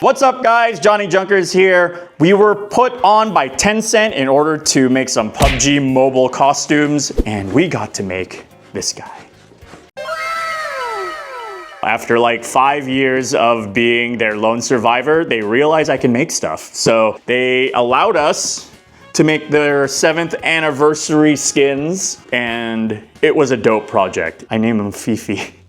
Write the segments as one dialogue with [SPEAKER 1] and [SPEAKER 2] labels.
[SPEAKER 1] What's up guys, Johnny Junkers here. We were put on by Tencent in order to make some PUBG mobile costumes, and we got to make this guy. After like 5 years of being their lone survivor, they realized I can make stuff. So they allowed us to make their 7th anniversary skins, and it was a dope project. I named him Fifi.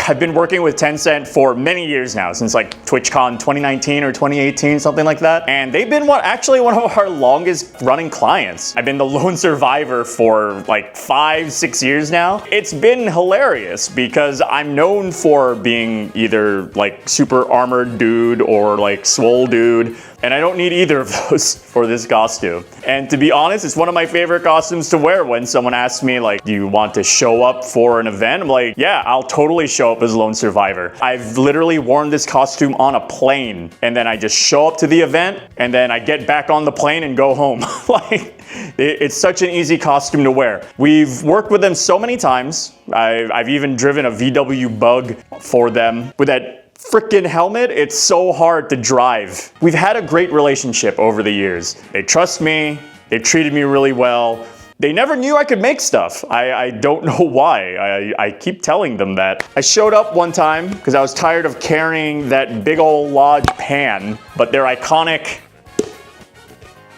[SPEAKER 1] I've been working with Tencent for many years now, since like TwitchCon 2019 or 2018, something like that. And they've been actually one of our longest running clients. I've been the lone survivor for like 5-6 years now. It's been hilarious because I'm known for being either like super armored dude or like swole dude. And I don't need either of those for this costume. And to be honest, it's one of my favorite costumes to wear when someone asks me like, do you want to show up for an event? I'm like, yeah, I'll totally show up as Lone Survivor. I've literally worn this costume on a plane, and then I just show up to the event, and then I get back on the plane and go home. Like, it's such an easy costume to wear. We've worked with them so many times. I've even driven a VW Bug for them with that freaking helmet. It's so hard to drive. We've had a great relationship over the years. They trust me. They treated me really well. They never knew I could make stuff. I don't know why. I keep telling them that. I showed up one time because I was tired of carrying that big old Lodge pan, but their iconic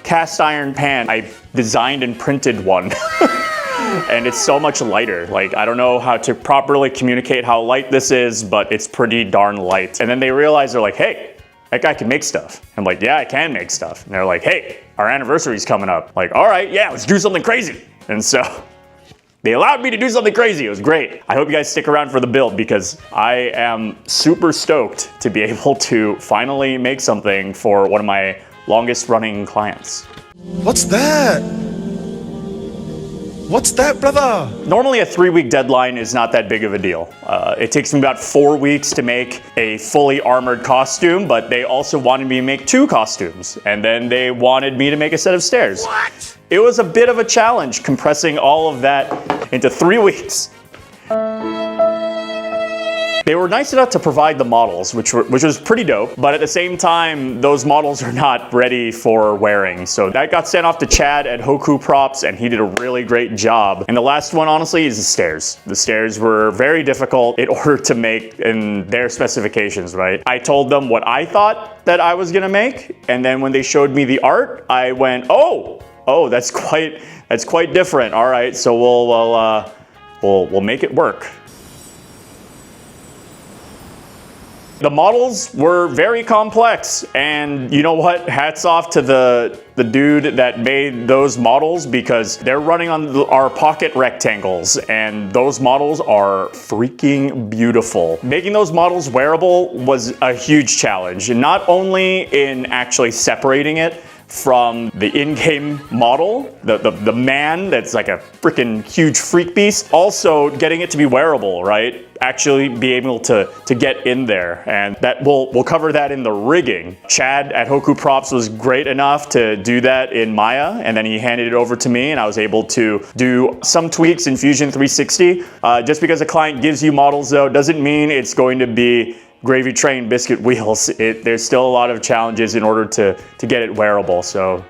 [SPEAKER 1] cast iron pan, I designed and printed one. And it's so much lighter. Like, I don't know how to properly communicate how light this is, but it's pretty darn light. And then they realize, they're like, hey, that guy can make stuff. I'm like, yeah, I can make stuff. And they're like, hey, our anniversary's coming up. Like, all right, yeah, let's do something crazy. And so they allowed me to do something crazy. It was great. I hope you guys stick around for the build because I am super stoked to be able to finally make something for one of my longest running clients.
[SPEAKER 2] What's that? What's that, brother?
[SPEAKER 1] Normally a 3-week deadline is not that big of a deal. It takes me about 4 weeks to make a fully armored costume, but they also wanted me to make 2 costumes. And then they wanted me to make a set of stairs.
[SPEAKER 2] What?
[SPEAKER 1] It was a bit of a challenge compressing all of that into 3 weeks. They were nice enough to provide the models, which was pretty dope, but at the same time, those models are not ready for wearing. So that got sent off to Chad at Hoku Props, and he did a really great job. And the last one, honestly, is the stairs. The stairs were very difficult in order to make in their specifications, right? I told them what I thought that I was gonna make, and then when they showed me the art, I went, oh, that's quite different. All right, so we'll make it work. The models were very complex, and you know what? Hats off to the dude that made those models because they're running on our pocket rectangles, and those models are freaking beautiful. Making those models wearable was a huge challenge, and not only in actually separating it from the in-game model, the man that's like a freaking huge freak beast, also getting it to be wearable, right? Actually be able to get in there, and that we'll cover that in the rigging. Chad at Hoku Props was great enough to do that in Maya, and then he handed it over to me, and I was able to do some tweaks in Fusion 360. Just because a client gives you models though, doesn't mean it's going to be gravy train biscuit wheels. There's still a lot of challenges in order to get it wearable. So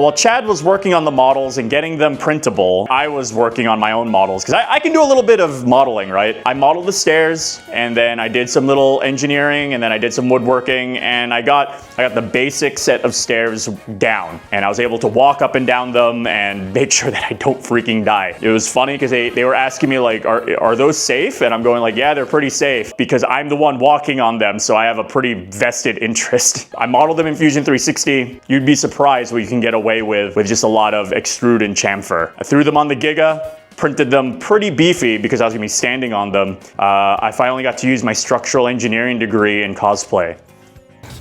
[SPEAKER 1] while Chad was working on the models and getting them printable, I was working on my own models because I can do a little bit of modeling, right? I modeled the stairs, and then I did some little engineering, and then I did some woodworking, and I got the basic set of stairs down, and I was able to walk up and down them and make sure that I don't freaking die. It was funny because they were asking me like, are those safe? And I'm going like, yeah, they're pretty safe because I'm the one walking on them, so I have a pretty vested interest. I modeled them in Fusion 360. You'd be surprised what you can get away with just a lot of extrude and chamfer. I threw them on the Giga, printed them pretty beefy because I was gonna be standing on them. I finally got to use my structural engineering degree in cosplay.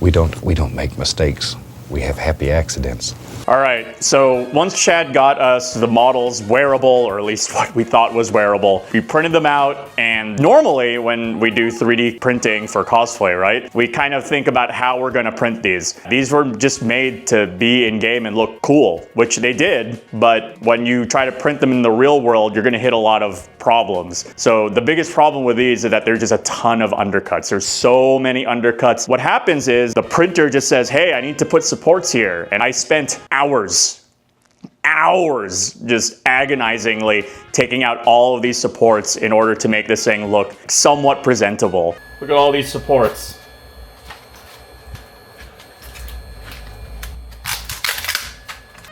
[SPEAKER 3] We don't make mistakes. We have happy accidents.
[SPEAKER 1] All right, so once Chad got us the models wearable, or at least what we thought was wearable, we printed them out, and normally when we do 3D printing for cosplay, right, we kind of think about how we're gonna print these. These were just made to be in game and look cool, which they did, but when you try to print them in the real world, you're gonna hit a lot of problems. So the biggest problem with these is that there's just a ton of undercuts. There's so many undercuts. What happens is the printer just says, hey, I need to put supports here. And I spent hours just agonizingly taking out all of these supports in order to make this thing look somewhat presentable. Look at all these supports.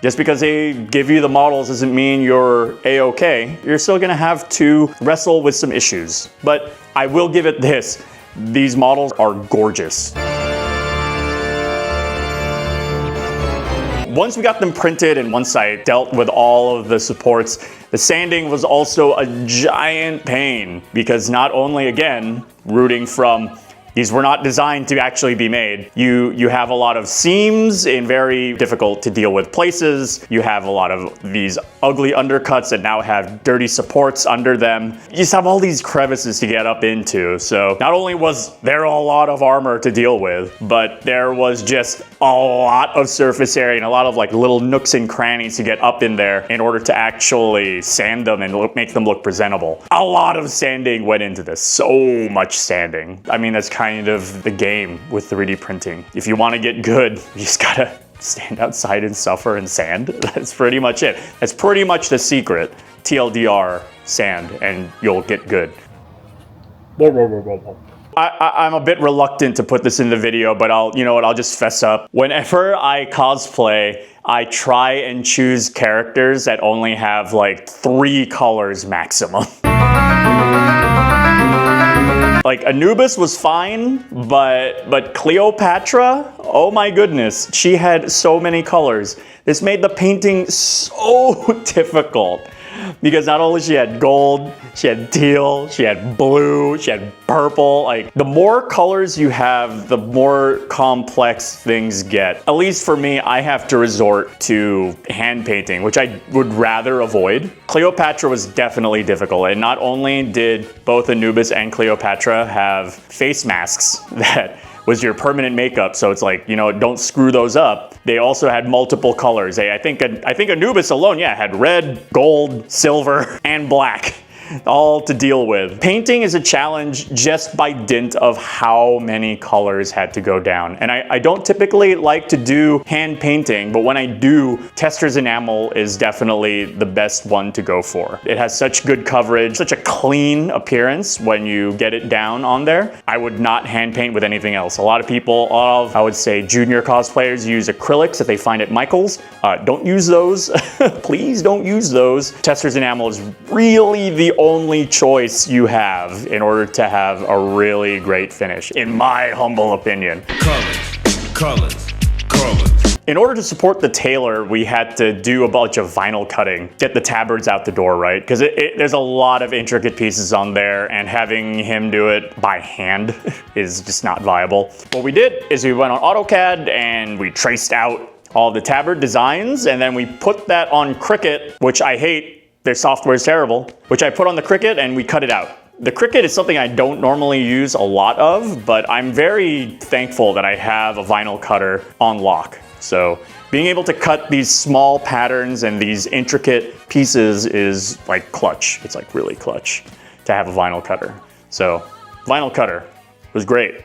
[SPEAKER 1] Just because they give you the models doesn't mean you're A-okay. You're still gonna have to wrestle with some issues. But I will give it this, these models are gorgeous. Once we got them printed and once I dealt with all of the supports, the sanding was also a giant pain because not only, again, rooting from these were not designed to actually be made. You have a lot of seams in very difficult to deal with places. You have a lot of these ugly undercuts that now have dirty supports under them. You just have all these crevices to get up into. So not only was there a lot of armor to deal with, but there was just a lot of surface area and a lot of like little nooks and crannies to get up in there in order to actually sand them and make them look presentable. A lot of sanding went into this, so much sanding. I mean, that's kind of the game with 3D printing. If you want to get good, you just gotta stand outside and suffer and sand. That's pretty much it. That's pretty much the secret. TLDR, sand, and you'll get good. I'm a bit reluctant to put this in the video, but I'll just fess up. Whenever I cosplay, I try and choose characters that only have like 3 colors maximum. Like Anubis was fine, but Cleopatra, oh my goodness, she had so many colors. This made the painting so difficult because not only she had gold, she had teal, she had blue, she had purple. Like the more colors you have, the more complex things get. At least for me, I have to resort to hand painting, which I would rather avoid. Cleopatra was definitely difficult, and not only did both Anubis and Cleopatra have face masks that was your permanent makeup, so it's like, don't screw those up. They also had multiple colors. I think Anubis alone, had red, gold, silver, and black. All to deal with. Painting is a challenge just by dint of how many colors had to go down. And I don't typically like to do hand painting, but when I do, Tester's enamel is definitely the best one to go for. It has such good coverage, such a clean appearance when you get it down on there. I would not hand paint with anything else. A lot of people, I would say junior cosplayers use acrylics that they find at Michael's. Don't use those. Please don't use those. Tester's enamel is really the only choice you have in order to have a really great finish, in my humble opinion.
[SPEAKER 2] Colors.
[SPEAKER 1] In order to support the tailor, we had to do a bunch of vinyl cutting, get the tabards out the door, right? Because there's a lot of intricate pieces on there, and having him do it by hand is just not viable. What we did is we went on AutoCAD and we traced out all the tabard designs, and then we put that on Cricut, which I hate. Their software is terrible, which I put on the Cricut and we cut it out. The Cricut is something I don't normally use a lot of, but I'm very thankful that I have a vinyl cutter on lock. So being able to cut these small patterns and these intricate pieces is like clutch. It's like really clutch to have a vinyl cutter. So vinyl cutter was great.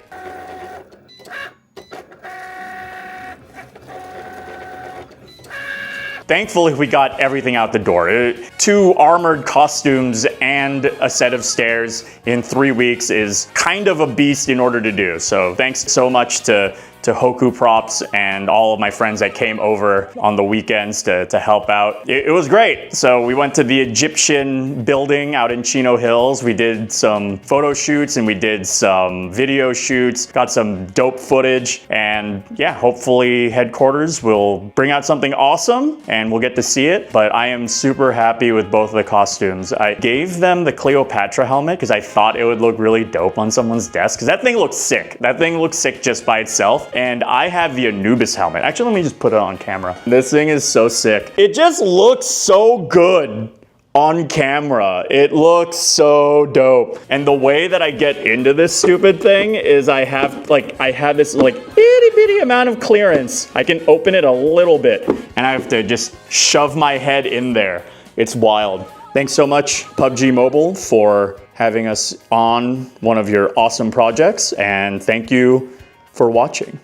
[SPEAKER 1] Thankfully, we got everything out the door. 2 armored costumes and a set of stairs in 3 weeks is kind of a beast in order to do. So thanks so much to Hoku Props and all of my friends that came over on the weekends to help out. It was great. So we went to the Egyptian building out in Chino Hills. We did some photo shoots and we did some video shoots, got some dope footage, and hopefully headquarters will bring out something awesome and we'll get to see it. But I am super happy with both of the costumes. I gave them the Cleopatra helmet because I thought it would look really dope on someone's desk because that thing looks sick. That thing looks sick just by itself. And I have the Anubis helmet. Actually, let me just put it on camera. This thing is so sick. It just looks so good on camera. It looks so dope. And the way that I get into this stupid thing is I have this like itty bitty amount of clearance. I can open it a little bit and I have to just shove my head in there. It's wild. Thanks so much, PUBG Mobile, for having us on one of your awesome projects, and thank you for watching.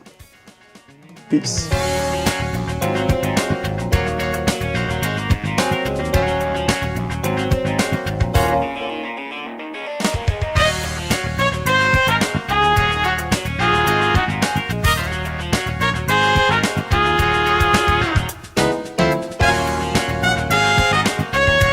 [SPEAKER 1] Peace.